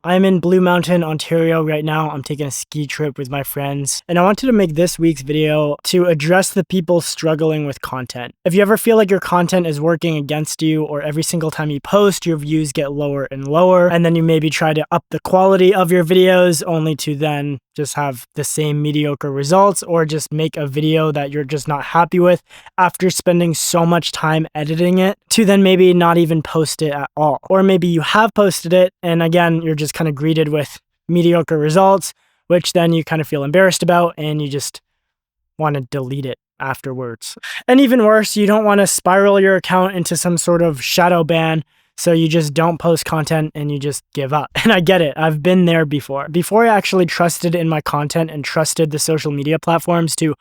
I'm in Blue Mountain, Ontario right now. I'm taking a ski trip with my friends, and I wanted to make this week's video to address the people struggling with content. If you ever feel like your content is working against you, or every single time you post, your views get lower and lower, and then you maybe try to up the quality of your videos only to then just have the same mediocre results, or just make a video that you're just not happy with after spending so much time editing it, to then maybe not even post it at all. Or maybe you have posted it, and again, you're just kind of greeted with mediocre results, which then you kind of feel embarrassed about, and you just want to delete it afterwards. And even worse, you don't want to spiral your account into some sort of shadow ban, so you just don't post content and you just give up. And I get it, I've been there before. Before I actually trusted in my content and trusted the social media platforms to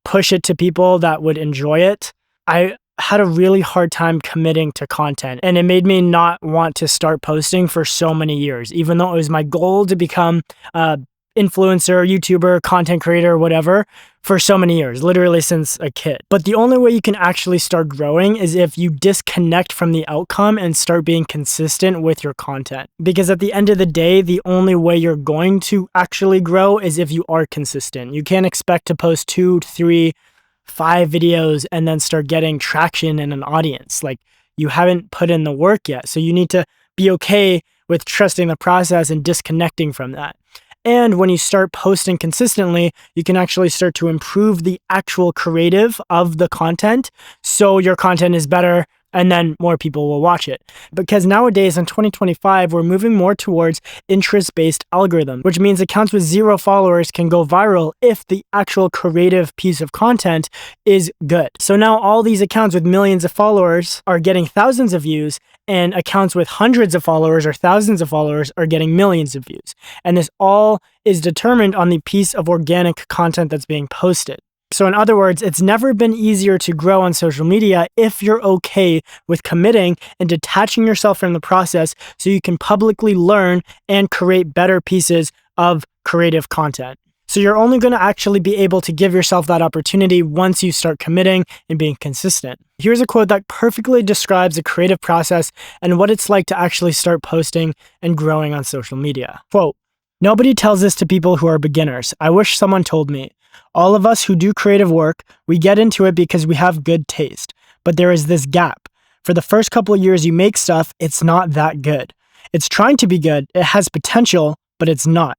push it to people that would enjoy it, I had a really hard time committing to content, and it made me not want to start posting for so many years, even though it was my goal to become a influencer, YouTuber, content creator, whatever, for so many years, literally since a kid. But the only way you can actually start growing is if you disconnect from the outcome and start being consistent with your content. Because at the end of the day, the only way you're going to actually grow is if you are consistent. You can't expect to post 2, 3, 5 videos and then start getting traction in an audience. Like, you haven't put in the work yet. So you need to be okay with trusting the process and disconnecting from that. And when you start posting consistently, you can actually start to improve the actual creative of the content, so your content is better and then more people will watch it. Because nowadays in 2025, we're moving more towards interest-based algorithm, which means accounts with 0 followers can go viral if the actual creative piece of content is good. So now all these accounts with millions of followers are getting thousands of views, and accounts with hundreds of followers or thousands of followers are getting millions of views. And this all is determined on the piece of organic content that's being posted. So in other words, it's never been easier to grow on social media if you're okay with committing and detaching yourself from the process, so you can publicly learn and create better pieces of creative content. So you're only going to actually be able to give yourself that opportunity once you start committing and being consistent. Here's a quote that perfectly describes the creative process and what it's like to actually start posting and growing on social media. Quote, "Nobody tells this to people who are beginners. I wish someone told me. All of us who do creative work, we get into it because we have good taste. But there is this gap. For the first couple of years you make stuff, it's not that good. It's trying to be good, it has potential, but it's not.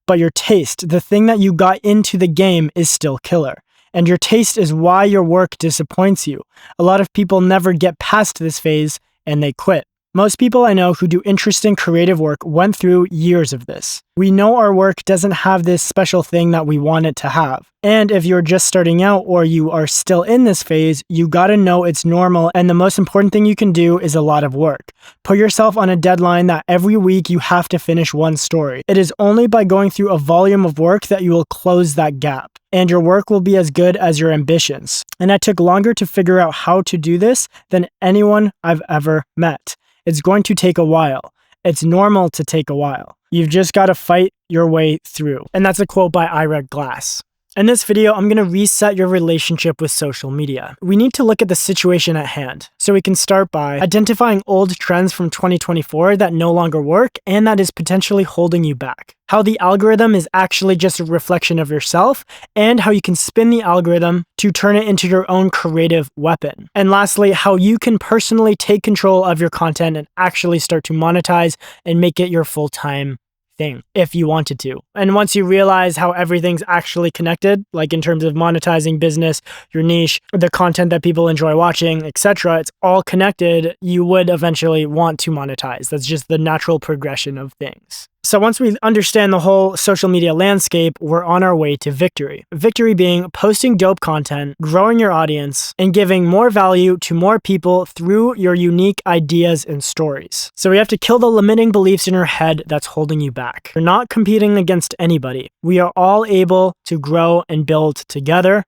But your taste, the thing that you got into the game, is still killer. And your taste is why your work disappoints you. A lot of people never get past this phase and they quit. Most people I know who do interesting creative work went through years of this. We know our work doesn't have this special thing that we want it to have. And if you're just starting out or you are still in this phase, you gotta know it's normal, and the most important thing you can do is a lot of work. Put yourself on a deadline that every week you have to finish one story. It is only by going through a volume of work that you will close that gap, and your work will be as good as your ambitions. And I took longer to figure out how to do this than anyone I've ever met. It's going to take a while. It's normal to take a while. You've just got to fight your way through." And that's a quote by Ira Glass. In this video, I'm going to reset your relationship with social media. We need to look at the situation at hand. So we can start by identifying old trends from 2024 that no longer work and that is potentially holding you back. How the algorithm is actually just a reflection of yourself, and how you can spin the algorithm to turn it into your own creative weapon. And lastly, how you can personally take control of your content and actually start to monetize and make it your full-time thing if you wanted to. And once you realize how everything's actually connected, like in terms of monetizing business, your niche, the content that people enjoy watching, etc., it's all connected, you would eventually want to monetize. That's just the natural progression of things. So once we understand the whole social media landscape, we're on our way to victory. Victory being posting dope content, growing your audience, and giving more value to more people through your unique ideas and stories. So we have to kill the limiting beliefs in your head that's holding you back. You're not competing against anybody. We are all able to grow and build together,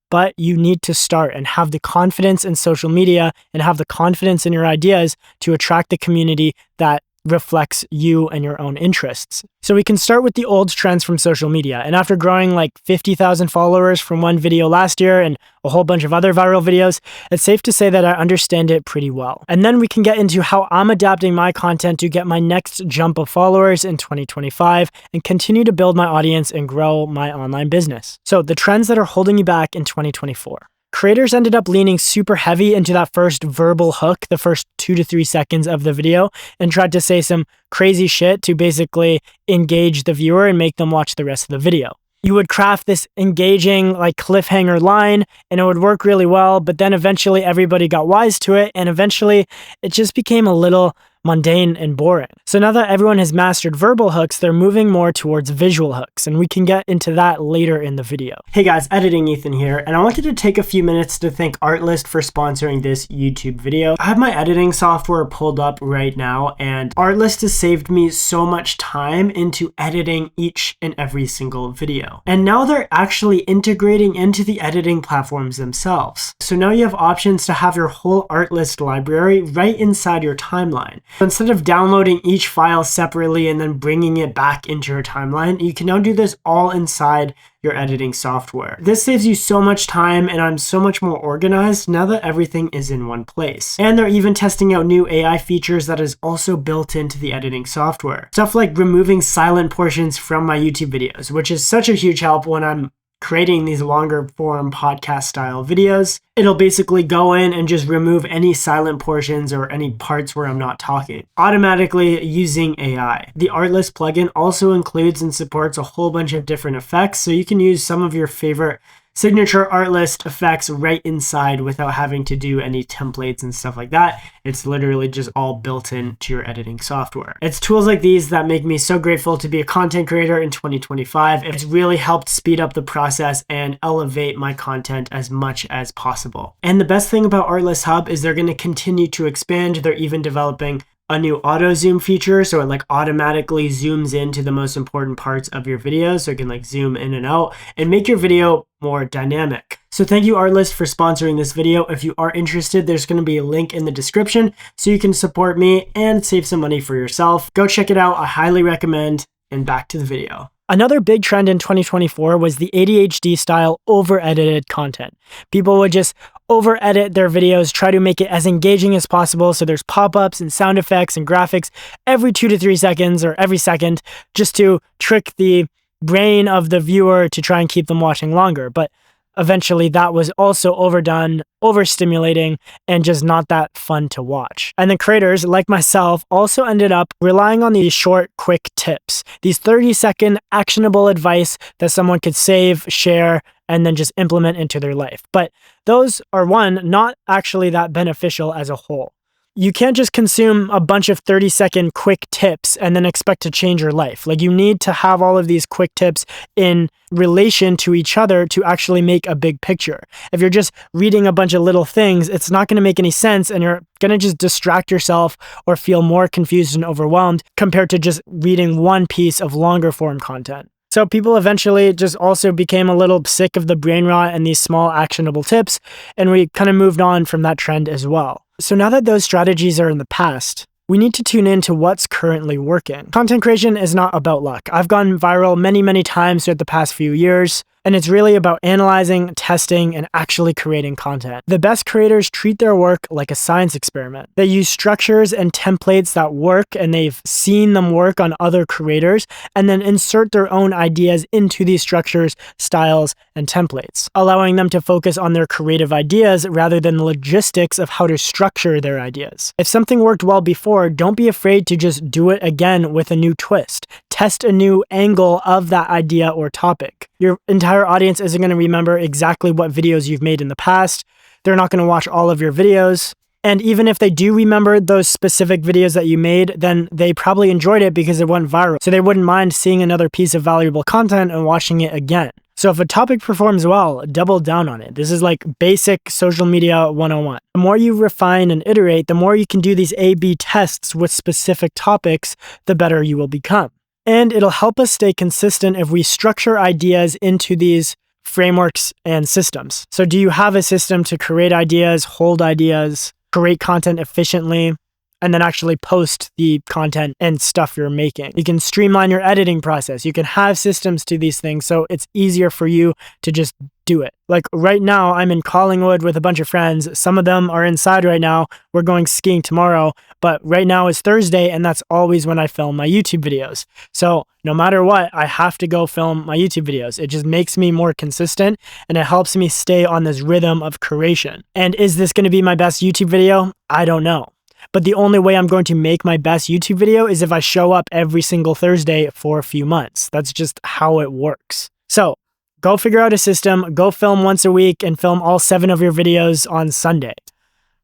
but you need to start and have the confidence in social media and have the confidence in your ideas to attract the community that reflects you and your own interests. So we can start with the old trends from social media. And after growing like 50,000 followers from one video last year and a whole bunch of other viral videos, it's safe to say that I understand it pretty well. And then we can get into how I'm adapting my content to get my next jump of followers in 2025 and continue to build my audience and grow my online business. So the trends that are holding you back in 2024. Creators ended up leaning super heavy into that first verbal hook, the first 2 to 3 seconds of the video, and tried to say some crazy shit to basically engage the viewer and make them watch the rest of the video. You would craft this engaging like cliffhanger line and it would work really well, but then eventually everybody got wise to it and eventually it just became a little mundane and boring. So now that everyone has mastered verbal hooks, they're moving more towards visual hooks, and we can get into that later in the video. Hey guys, Editing Ethan here, and I wanted to take a few minutes to thank Artlist for sponsoring this YouTube video. I have my editing software pulled up right now, and Artlist has saved me so much time into editing each and every single video. And now they're actually integrating into the editing platforms themselves. So now you have options to have your whole Artlist library right inside your timeline. So instead of downloading each file separately and then bringing it back into your timeline, you can now do this all inside your editing software. This saves you so much time and I'm so much more organized now that everything is in one place. And they're even testing out new AI features that is also built into the editing software. Stuff like removing silent portions from my YouTube videos, which is such a huge help when I'm creating these longer form podcast style videos. It'll basically go in and just remove any silent portions or any parts where I'm not talking, automatically using AI. The Artlist plugin also includes and supports a whole bunch of different effects, so you can use some of your favorite signature Artlist effects right inside without having to do any templates and stuff like that. It's literally just all built into your editing software. It's tools like these that make me so grateful to be a content creator in 2025. It's really helped speed up the process and elevate my content as much as possible. And the best thing about Artlist Hub is they're going to continue to expand. They're even developing a new auto zoom feature, so it like automatically zooms into the most important parts of your video, so it can like zoom in and out and make your video more dynamic. So thank you Artlist for sponsoring this video. If you are interested, there's going to be a link in the description so you can support me and save some money for yourself. Go check it out. I highly recommend. And back to the video. Another big trend in 2024 was the ADHD style over-edited content. People would just over-edit their videos, try to make it as engaging as possible. So there's pop-ups and sound effects and graphics every 2 to 3 seconds or every second just to trick the brain of the viewer to try and keep them watching longer. But eventually that was also overdone, overstimulating, and just not that fun to watch. And the creators, like myself, also ended up relying on these short, quick tips, these 30-second actionable advice that someone could save, share, and then just implement into their life. But those are, one, not actually that beneficial as a whole. You can't just consume a bunch of 30-second quick tips and then expect to change your life. Like, you need to have all of these quick tips in relation to each other to actually make a big picture. If you're just reading a bunch of little things, it's not going to make any sense and you're going to just distract yourself or feel more confused and overwhelmed compared to just reading one piece of longer form content. So people eventually just also became a little sick of the brain rot and these small actionable tips, and we kind of moved on from that trend as well. So now that those strategies are in the past, we need to tune in to what's currently working. Content creation is not about luck. I've gone viral many times throughout the past few years, and it's really about analyzing, testing, and actually creating content. The best creators treat their work like a science experiment. They use structures and templates that work, and they've seen them work on other creators, and then insert their own ideas into these structures, styles, and templates, allowing them to focus on their creative ideas rather than the logistics of how to structure their ideas. If something worked well before, don't be afraid to just do it again with a new twist. Test a new angle of that idea or topic. Your entire audience isn't going to remember exactly what videos you've made in the past. They're not going to watch all of your videos. And even if they do remember those specific videos that you made, then they probably enjoyed it because it went viral. So they wouldn't mind seeing another piece of valuable content and watching it again. So if a topic performs well, double down on it. This is like basic social media 101. The more you refine and iterate, the more you can do these A/B tests with specific topics, the better you will become. And it'll help us stay consistent if we structure ideas into these frameworks and systems. So do you have a system to create ideas, hold ideas, create content efficiently, and then actually post the content and stuff you're making. You can streamline your editing process. You can have systems to these things so it's easier for you to just do it. Like right now, I'm in Collingwood with a bunch of friends. Some of them are inside right now. We're going skiing tomorrow, but right now is Thursday, and that's always when I film my YouTube videos. So no matter what, I have to go film my YouTube videos. It just makes me more consistent, and it helps me stay on this rhythm of creation. And is this going to be my best YouTube video? I don't know. But the only way I'm going to make my best YouTube video is if I show up every single Thursday for a few months. That's just how it works. So go figure out a system, go film once a week and film all 7 of your videos on Sunday.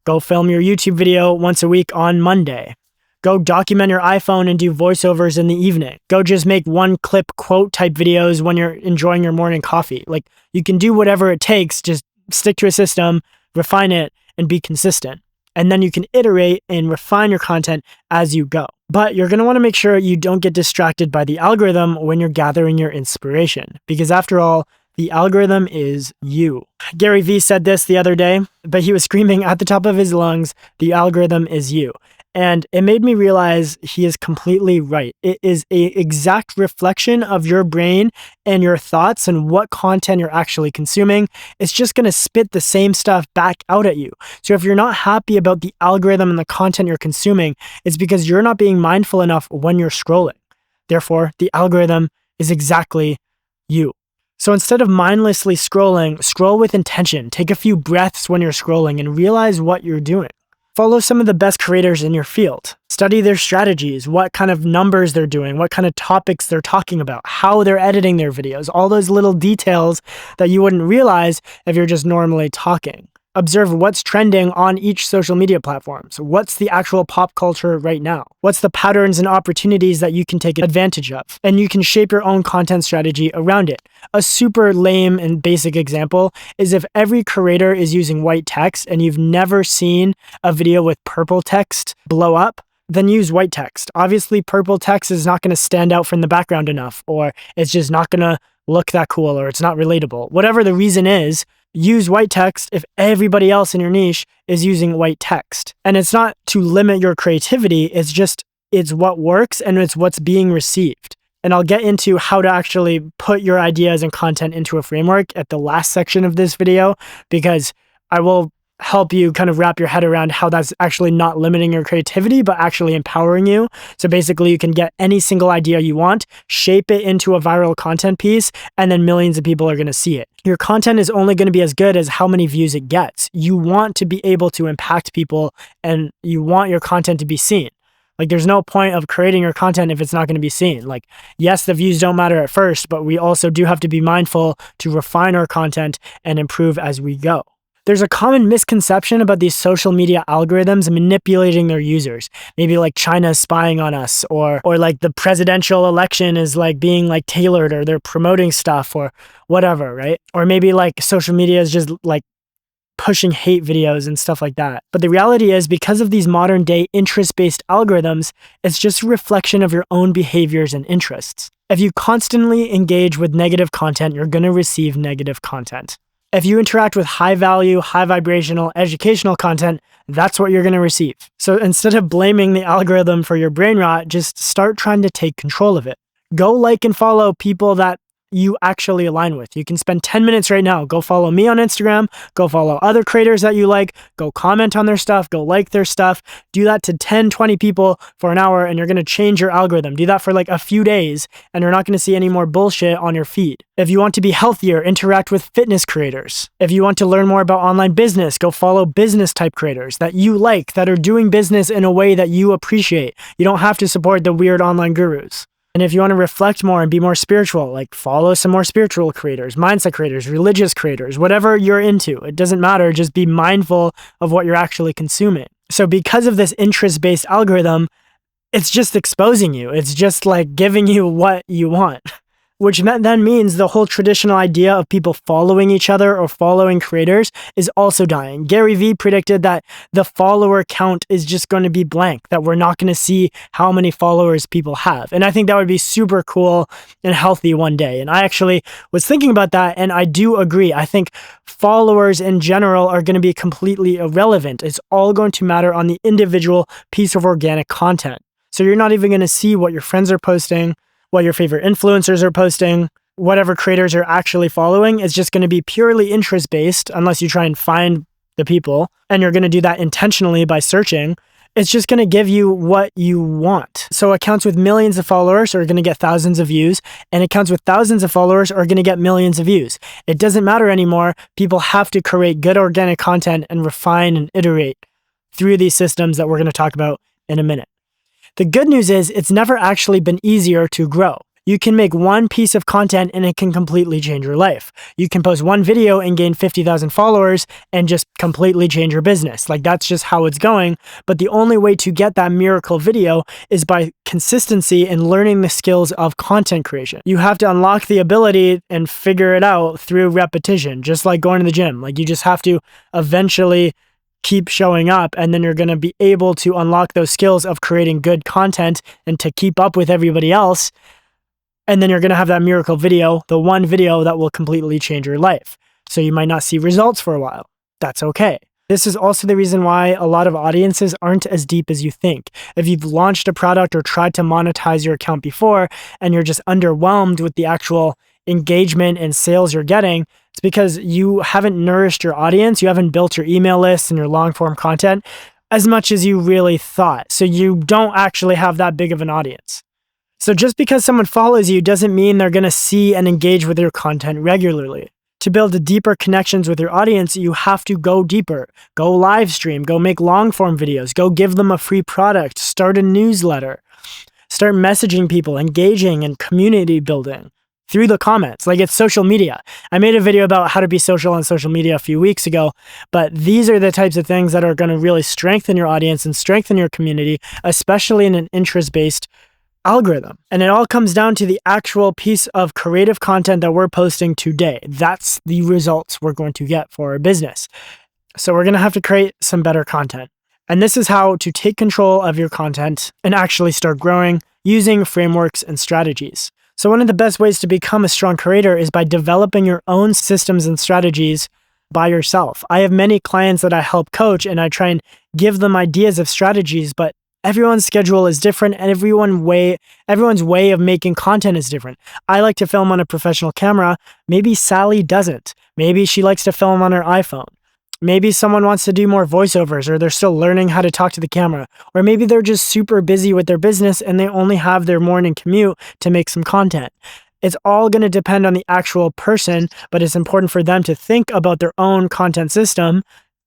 Go film your YouTube video once a week on Monday. Go document your iPhone and do voiceovers in the evening. Go just make one clip quote type videos when you're enjoying your morning coffee. Like, you can do whatever it takes, just stick to a system, refine it, and be consistent. And then you can iterate and refine your content as you go. But you're going to want to make sure you don't get distracted by the algorithm when you're gathering your inspiration, because after all, the algorithm is you. Gary Vee said this the other day, but he was screaming at the top of his lungs, the algorithm is you. And it made me realize he is completely right. It is an exact reflection of your brain and your thoughts and what content you're actually consuming. It's just going to spit the same stuff back out at you. So if you're not happy about the algorithm and the content you're consuming, it's because you're not being mindful enough when you're scrolling. Therefore, the algorithm is exactly you. So instead of mindlessly scrolling, scroll with intention. Take a few breaths when you're scrolling and realize what you're doing. Follow some of the best creators in your field. Study their strategies, what kind of numbers they're doing, what kind of topics they're talking about, how they're editing their videos, all those little details that you wouldn't realize if you're just normally talking. Observe what's trending on each social media platforms. What's the actual pop culture right now? What's the patterns and opportunities that you can take advantage of? And you can shape your own content strategy around it. A super lame and basic example is if every creator is using white text and you've never seen a video with purple text blow up, then use white text. Obviously, purple text is not going to stand out from the background enough, or it's just not going to look that cool, or it's not relatable. Whatever the reason is, use white text if everybody else in your niche is using white text. And it's not to limit your creativity, it's what works and it's what's being received. And I'll get into how to actually put your ideas and content into a framework at the last section of this video, because I will help you kind of wrap your head around how that's actually not limiting your creativity, but actually empowering you. So basically you can get any single idea you want, shape it into a viral content piece, and then millions of people are going to see it. Your content is only going to be as good as how many views it gets. You want to be able to impact people, and you want your content to be seen. Like, there's no point of creating your content if it's not going to be seen. Like, yes, the views don't matter at first, but we also do have to be mindful to refine our content and improve as we go. There's a common misconception about these social media algorithms manipulating their users. Maybe like China is spying on us, or like the presidential election is like being like tailored, or they're promoting stuff or whatever, right? Or maybe like social media is just like pushing hate videos and stuff like that. But the reality is, because of these modern day interest-based algorithms, it's just a reflection of your own behaviors and interests. If you constantly engage with negative content, you're going to receive negative content. If you interact with high value, high vibrational, educational content, that's what you're going to receive. So instead of blaming the algorithm for your brain rot, just start trying to take control of it. Go like and follow people that you actually align with. You can spend 10 minutes right now. Go follow me on Instagram. Go follow other creators that you like. Go comment on their stuff. Go like their stuff. Do that to 10, 20 people for an hour, and you're going to change your algorithm. Do that for like a few days, and you're not going to see any more bullshit on your feed. If you want to be healthier, interact with fitness creators. If you want to learn more about online business, go follow business type creators that you like, that are doing business in a way that you appreciate. You don't have to support the weird online gurus. And if you want to reflect more and be more spiritual, like follow some more spiritual creators, mindset creators, religious creators, whatever you're into. It doesn't matter. Just be mindful of what you're actually consuming. So because of this interest-based algorithm, it's just exposing you. It's just like giving you what you want. which then means the whole traditional idea of people following each other or following creators is also dying. Gary Vee predicted that the follower count is just going to be blank, that we're not going to see how many followers people have. And I think that would be super cool and healthy one day. And I actually was thinking about that, and I do agree. I think followers in general are going to be completely irrelevant. It's all going to matter on the individual piece of organic content. So you're not even going to see what your friends are posting, what your favorite influencers are posting, whatever creators are actually following. Is just going to be purely interest-based unless you try and find the people, and you're going to do that intentionally by searching. It's just going to give you what you want. So accounts with millions of followers are going to get thousands of views, and accounts with thousands of followers are going to get millions of views. It doesn't matter anymore. People have to create good organic content and refine and iterate through these systems that we're going to talk about in a minute. The good news is it's never actually been easier to grow. You can make one piece of content and it can completely change your life. You can post one video and gain 50,000 followers and just completely change your business. Like, that's just how it's going. But the only way to get that miracle video is by consistency and learning the skills of content creation. You have to unlock the ability and figure it out through repetition, just like going to the gym. Like, you just have to eventually keep showing up, and then you're going to be able to unlock those skills of creating good content and to keep up with everybody else. And then you're going to have that miracle video, the one video that will completely change your life. So you might not see results for a while. That's okay. This is also the reason why a lot of audiences aren't as deep as you think. If you've launched a product or tried to monetize your account before and you're just underwhelmed with the actual engagement and sales you're getting, it's because you haven't nourished your audience, you haven't built your email list and your long form content as much as you really thought. So you don't actually have that big of an audience. So just because someone follows you doesn't mean they're going to see and engage with your content regularly. To build deeper connections with your audience, you have to go deeper. Go live stream, go make long form videos, go give them a free product, start a newsletter, start messaging people, engaging and community building through the comments. Like, it's social media. I made a video about how to be social on social media a few weeks ago, but these are the types of things that are going to really strengthen your audience and strengthen your community, especially in an interest-based algorithm. And it all comes down to the actual piece of creative content that we're posting today. That's the results we're going to get for our business. So we're going to have to create some better content. And this is how to take control of your content and actually start growing using frameworks and strategies. So one of the best ways to become a strong creator is by developing your own systems and strategies by yourself. I have many clients that I help coach, and I try and give them ideas of strategies, but everyone's schedule is different, and everyone's way of making content is different. I like to film on a professional camera. Maybe Sally doesn't. Maybe she likes to film on her iPhone. Maybe someone wants to do more voiceovers, or they're still learning how to talk to the camera. Or maybe they're just super busy with their business and they only have their morning commute to make some content. It's all going to depend on the actual person, but it's important for them to think about their own content system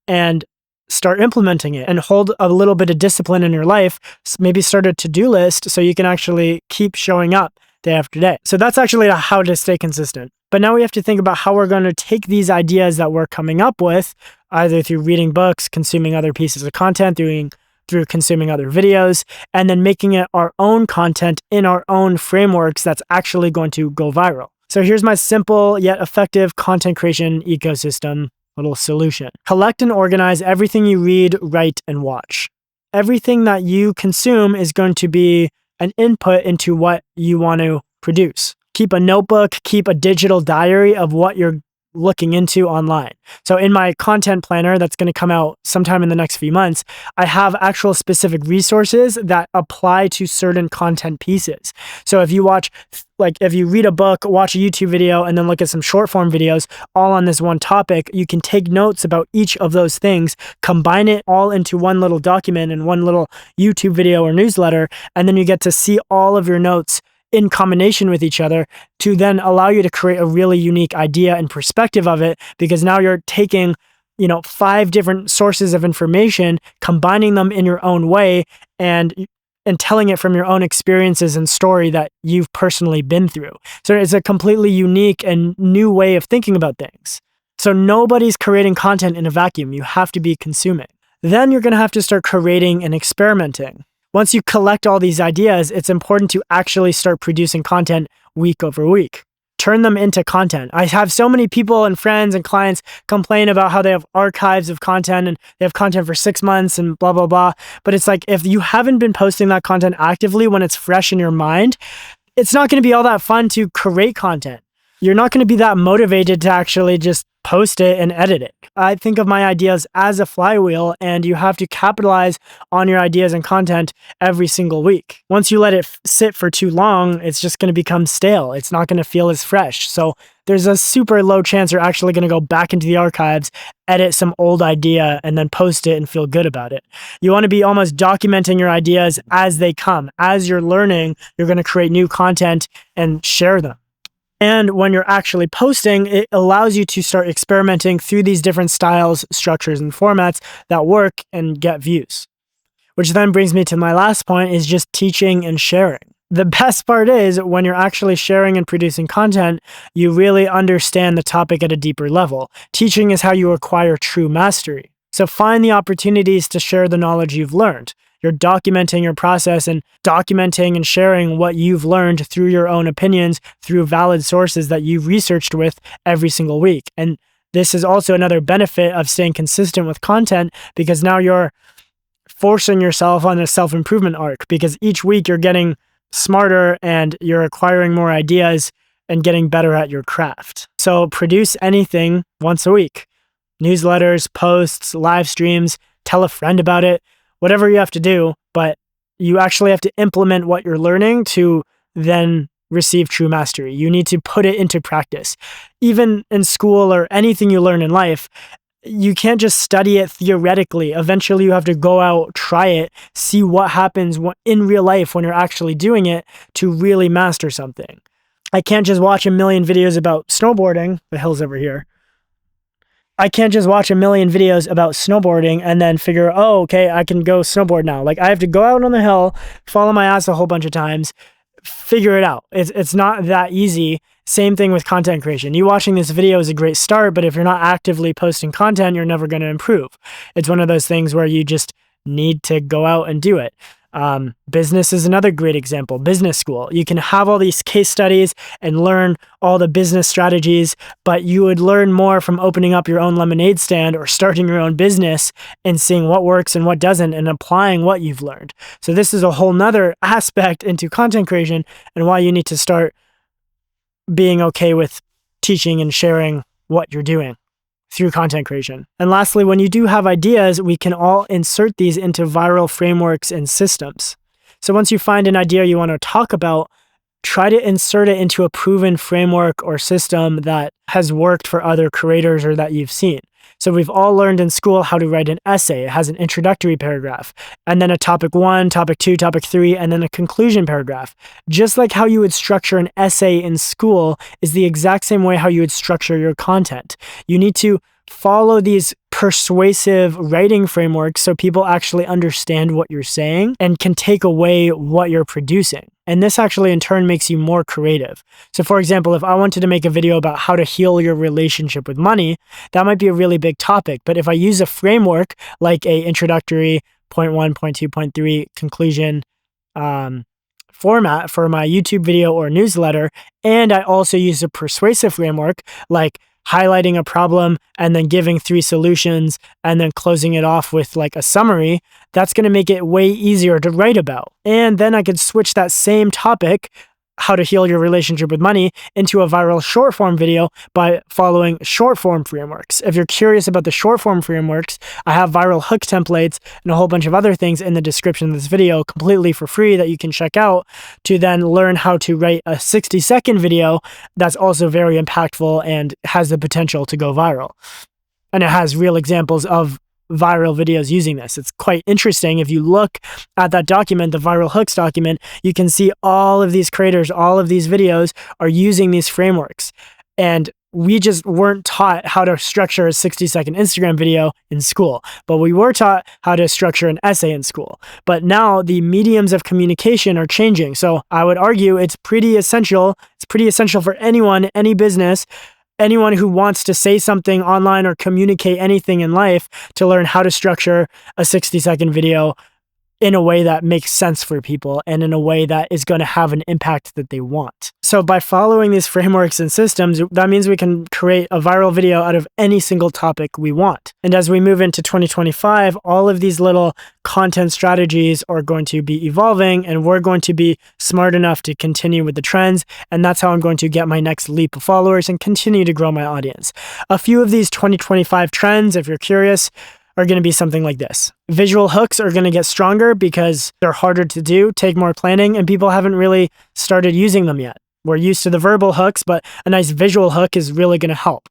and start implementing it, and hold a little bit of discipline in your life. Maybe start a to-do list so you can actually keep showing up day after day. So that's actually how to stay consistent. But now we have to think about how we're going to take these ideas that we're coming up with, either through reading books, consuming other pieces of content, through consuming other videos, and then making it our own content in our own frameworks that's actually going to go viral. So here's my simple yet effective content creation ecosystem little solution. Collect and organize everything you read, write, and watch. Everything that you consume is going to be an input into what you want to produce. Keep a notebook, keep a digital diary of what you're looking into online. So in my content planner that's going to come out sometime in the next few months, I have actual specific resources that apply to certain content pieces. So if you read a book, watch a YouTube video, and then look at some short form videos all on this one topic, you can take notes about each of those things, combine it all into one little document and one little YouTube video or newsletter, and then you get to see all of your notes in combination with each other to then allow you to create a really unique idea and perspective of it, because now you're taking, 5 different sources of information, combining them in your own way and telling it from your own experiences and story that you've personally been through. So it's a completely unique and new way of thinking about things. So nobody's creating content in a vacuum. You have to be consuming. Then you're going to have to start creating and experimenting. Once you collect all these ideas, it's important to actually start producing content week over week. Turn them into content. I have so many people and friends and clients complain about how they have archives of content and they have content for 6 months and blah, blah, blah. But it's like, if you haven't been posting that content actively when it's fresh in your mind, it's not going to be all that fun to create content. You're not going to be that motivated to actually just post it and edit it. I think of my ideas as a flywheel, and you have to capitalize on your ideas and content every single week. Once you let it sit for too long, it's just going to become stale. It's not going to feel as fresh. So there's a super low chance you're actually going to go back into the archives, edit some old idea, and then post it and feel good about it. You want to be almost documenting your ideas as they come. As you're learning, you're going to create new content and share them. And when you're actually posting, it allows you to start experimenting through these different styles, structures, and formats that work and get views. Which then brings me to my last point, is just teaching and sharing. The best part is when you're actually sharing and producing content, you really understand the topic at a deeper level. Teaching is how you acquire true mastery. So find the opportunities to share the knowledge you've learned. You're documenting your process and documenting and sharing what you've learned through your own opinions, through valid sources that you've researched with every single week. And this is also another benefit of staying consistent with content, because now you're forcing yourself on a self-improvement arc, because each week you're getting smarter and you're acquiring more ideas and getting better at your craft. So produce anything once a week. Newsletters, posts, live streams, tell a friend about it. Whatever you have to do, but you actually have to implement what you're learning to then receive true mastery. You need to put it into practice. Even in school or anything you learn in life, you can't just study it theoretically. Eventually, you have to go out, try it, see what happens in real life when you're actually doing it to really master something. I can't just watch a million videos about snowboarding. The hill's over here. I can't just watch a million videos about snowboarding and then figure, oh, okay, I can go snowboard now. Like, I have to go out on the hill, follow my ass a whole bunch of times, figure it out. It's not that easy. Same thing with content creation. You watching this video is a great start, but if you're not actively posting content, you're never going to improve. It's one of those things where you just need to go out and do it. Business is another great example. Business school. You can have all these case studies and learn all the business strategies, but you would learn more from opening up your own lemonade stand or starting your own business and seeing what works and what doesn't and applying what you've learned. So this is a whole nother aspect into content creation and why you need to start being okay with teaching and sharing what you're doing through content creation. And lastly, when you do have ideas, we can all insert these into viral frameworks and systems. So once you find an idea you want to talk about, try to insert it into a proven framework or system that has worked for other creators or that you've seen. So we've all learned in school how to write an essay. It has an introductory paragraph, and then a topic 1, topic 2, topic 3, and then a conclusion paragraph. Just like how you would structure an essay in school is the exact same way how you would structure your content. You need to follow these persuasive writing frameworks so people actually understand what you're saying and can take away what you're producing. And this actually in turn makes you more creative. So for example, if I wanted to make a video about how to heal your relationship with money, that might be a really big topic. But if I use a framework like a introductory, point 1, point 2, point 3, conclusion, format for my YouTube video or newsletter, and I also use a persuasive framework like highlighting a problem and then giving 3 solutions and then closing it off with like a summary, that's going to make it way easier to write about. And then I could switch that same topic, how to heal your relationship with money, into a viral short form video by following short form frameworks. If you're curious about the short form frameworks, I have viral hook templates and a whole bunch of other things in the description of this video completely for free that you can check out to then learn how to write a 60-second video that's also very impactful and has the potential to go viral. And it has real examples of viral videos using this. It's quite interesting. If you look at that document, the viral hooks document, you can see all of these creators, all of these videos are using these frameworks. And we just weren't taught how to structure a 60-second Instagram video in school, but we were taught how to structure an essay in school. But now the mediums of communication are changing. So I would argue it's pretty essential. It's pretty essential for anyone, any business, anyone who wants to say something online or communicate anything in life to learn how to structure a 60-second video in a way that makes sense for people and in a way that is going to have an impact that they want. So by following these frameworks and systems, that means we can create a viral video out of any single topic we want. And as we move into 2025, all of these little content strategies are going to be evolving, and we're going to be smart enough to continue with the trends. And that's how I'm going to get my next leap of followers and continue to grow my audience. A few of these 2025 trends, if you're curious, are going to be something like this. Visual hooks are going to get stronger because they're harder to do, take more planning, and people haven't really started using them yet. We're used to the verbal hooks, but a nice visual hook is really going to help.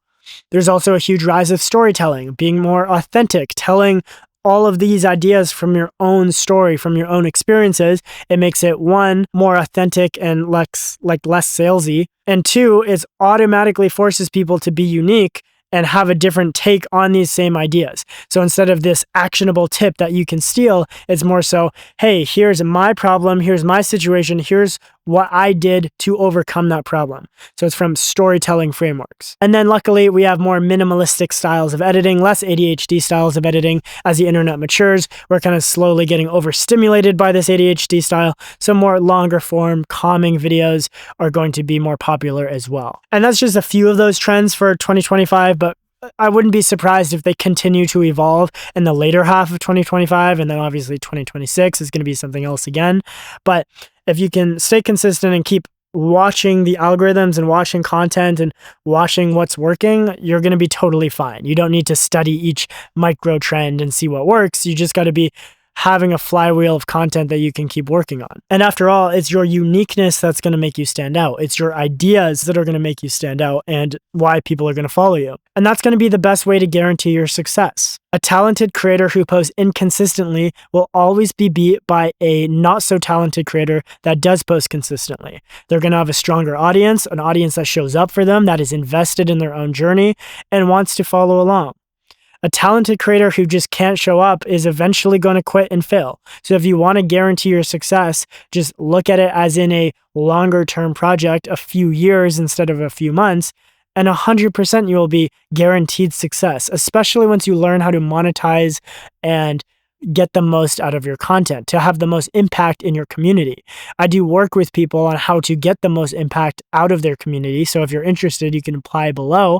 There's also a huge rise of storytelling, being more authentic, telling all of these ideas from your own story, from your own experiences. It makes it, one, more authentic and less salesy, and two, it automatically forces people to be unique and have a different take on these same ideas. So instead of this actionable tip that you can steal, it's more so, hey, here's my problem, here's my situation, here's what I did to overcome that problem. So it's from storytelling frameworks. And then luckily we have more minimalistic styles of editing, less ADHD styles of editing. As the internet matures, we're kind of slowly getting overstimulated by this ADHD style. So more longer form, calming videos are going to be more popular as well. And that's just a few of those trends for 2025, but I wouldn't be surprised if they continue to evolve in the later half of 2025, and then obviously 2026 is going to be something else again. But if you can stay consistent and keep watching the algorithms and watching content and watching what's working, you're going to be totally fine. You don't need to study each micro trend and see what works. You just got to be having a flywheel of content that you can keep working on. And after all, it's your uniqueness that's going to make you stand out. It's your ideas that are going to make you stand out and why people are going to follow you. And that's going to be the best way to guarantee your success. A talented creator who posts inconsistently will always be beat by a not so talented creator that does post consistently. They're going to have a stronger audience, an audience that shows up for them, that is invested in their own journey and wants to follow along. A talented creator who just can't show up is eventually going to quit and fail. So if you want to guarantee your success, just look at it as in a longer term project, a few years instead of a few months, and 100% you will be guaranteed success, especially once you learn how to monetize and get the most out of your content, to have the most impact in your community. I do work with people on how to get the most impact out of their community. So if you're interested, you can apply below.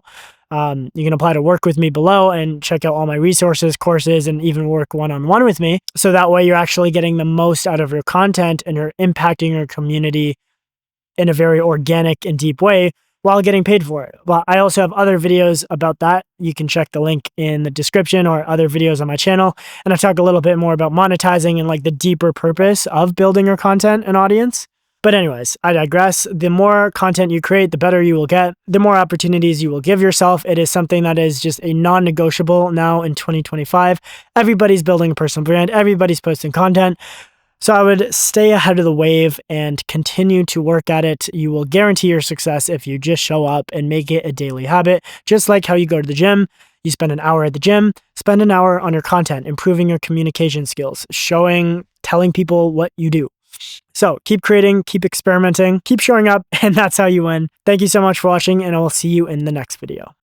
You can apply to work with me below and check out all my resources, courses, and even work one-on-one with me. So that way you're actually getting the most out of your content and you're impacting your community in a very organic and deep way while getting paid for it. But I also have other videos about that. You can check the link in the description or other videos on my channel. And I talk a little bit more about monetizing and like the deeper purpose of building your content and audience. But anyways, I digress. The more content you create, the better you will get, the more opportunities you will give yourself. It is something that is just a non-negotiable now in 2025. Everybody's building a personal brand. Everybody's posting content. So I would stay ahead of the wave and continue to work at it. You will guarantee your success if you just show up and make it a daily habit. Just like how you go to the gym, you spend an hour at the gym, spend an hour on your content, improving your communication skills, telling people what you do. So keep creating, keep experimenting, keep showing up, and that's how you win. Thank you so much for watching, and I will see you in the next video.